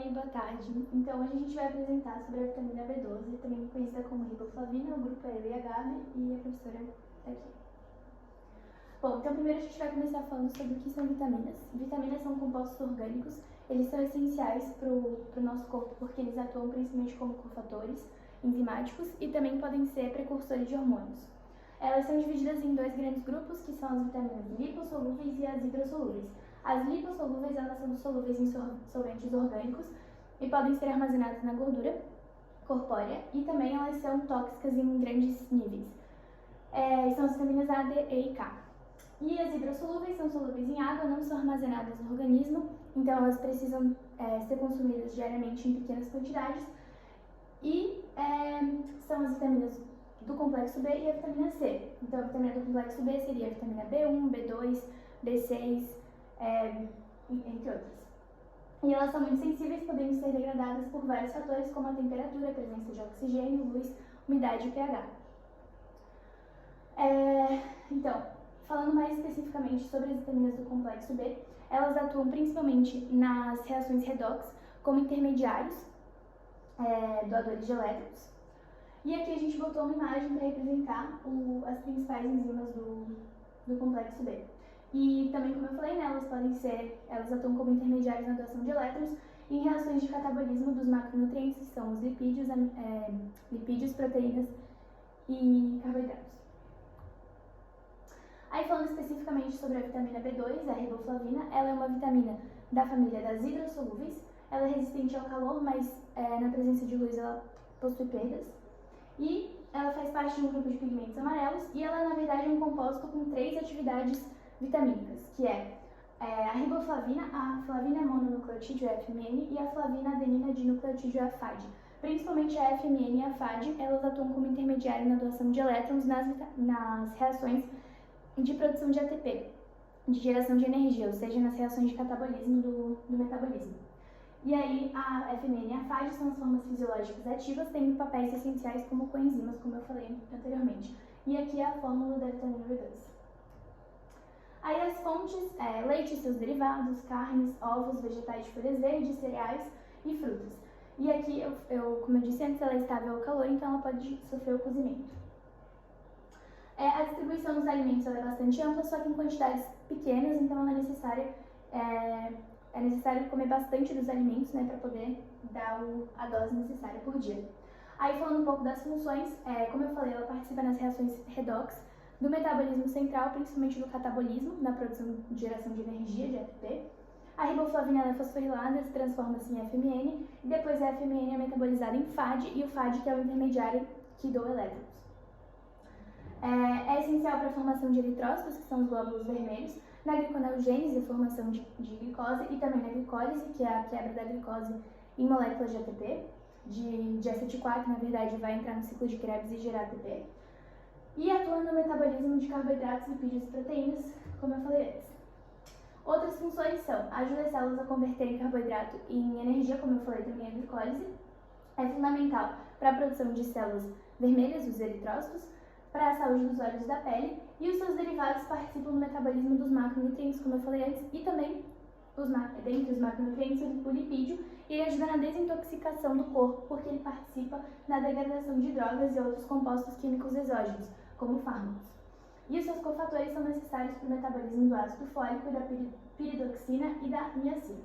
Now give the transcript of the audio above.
Oi, boa tarde. Então, hoje a gente vai apresentar sobre a vitamina B12, também conhecida como riboflavina. O grupo é eu e a Gabi e a professora está aqui. Bom, então primeiro a gente vai começar falando sobre o que são vitaminas. Vitaminas são compostos orgânicos, eles são essenciais para o nosso corpo porque eles atuam principalmente como cofatores enzimáticos e também podem ser precursores de hormônios. Elas são divididas em dois grandes grupos, que são as vitaminas lipossolúveis e as hidrossolúveis. As lipossolúveis, elas são solúveis em solventes orgânicos e podem ser armazenadas na gordura corpórea e também elas são tóxicas em grandes níveis. São as vitaminas A, D, E e K. E as hidrossolúveis são solúveis em água, não são armazenadas no organismo, então elas precisam ser consumidas diariamente em pequenas quantidades. E são as vitaminas do complexo B e a vitamina C. Então a vitamina do complexo B seria a vitamina B1, B2, B6, entre outras. E elas são muito sensíveis, podendo ser degradadas por vários fatores, como a temperatura, a presença de oxigênio, luz, umidade e pH. Então, falando mais especificamente sobre as vitaminas do complexo B, elas atuam principalmente nas reações redox como intermediários doadores de elétrons. E aqui a gente botou uma imagem para representar as principais enzimas do complexo B. E também, como eu falei, elas atuam como intermediários na doação de elétrons em reações de catabolismo dos macronutrientes, que são os lipídios, proteínas e carboidratos. Aí, falando especificamente sobre a vitamina B2, a riboflavina, ela é uma vitamina da família das hidrossolúveis. Ela é resistente ao calor, mas na presença de luz ela possui perdas. E ela faz parte de um grupo de pigmentos amarelos e ela, na verdade, é um composto com 3 atividades vitamínicas, que a riboflavina, a flavina mononucleotídeo FMN e a flavina adenina dinucleotídeo FAD. Principalmente a FMN e a FAD, elas atuam como intermediário na doação de elétrons nas reações de produção de ATP, de geração de energia, ou seja, nas reações de catabolismo do metabolismo. E aí, a FMN e a FAD são as formas fisiológicas ativas, tendo papéis essenciais como coenzimas, como eu falei anteriormente. E aqui é a fórmula da vitamina B2. Aí as fontes, leite e seus derivados, carnes, ovos, vegetais de folhas verdes, cereais e frutas. E aqui, como eu disse antes, ela é estável ao calor, então ela pode sofrer o cozimento. A distribuição dos alimentos é bastante ampla, só que em quantidades pequenas, então ela é necessário comer bastante dos alimentos, né, para poder dar a dose necessária por dia. Aí, falando um pouco das funções, como eu falei, ela participa nas reações redox do metabolismo central, principalmente do catabolismo, na produção de geração de energia, de ATP. A riboflavina é fosforilada, transforma-se em FMN, e depois a FMN é metabolizada em FAD, e o FAD que é o intermediário que doa elétrons. É essencial para a formação de eritrócitos, que são os glóbulos vermelhos, na gliconeogênese, a formação de glicose, e também na glicólise, que é a quebra da glicose em moléculas de ATP, de acetil-4, na verdade, vai entrar no ciclo de Krebs e gerar ATP. E atua no metabolismo de carboidratos, lipídios e proteínas, como eu falei antes. Outras funções são: ajuda as células a converterem carboidrato em energia, como eu falei também a glicólise. É fundamental para a produção de células vermelhas, os eritrócitos, para a saúde dos olhos e da pele, e os seus derivados participam do metabolismo dos macronutrientes, como eu falei antes, e também, dentre os macronutrientes, o lipídio, e ele ajuda na desintoxicação do corpo, porque ele participa na degradação de drogas e outros compostos químicos exógenos, como fármacos. E os seus cofatores são necessários para o metabolismo do ácido fólico, da piridoxina e da niacina.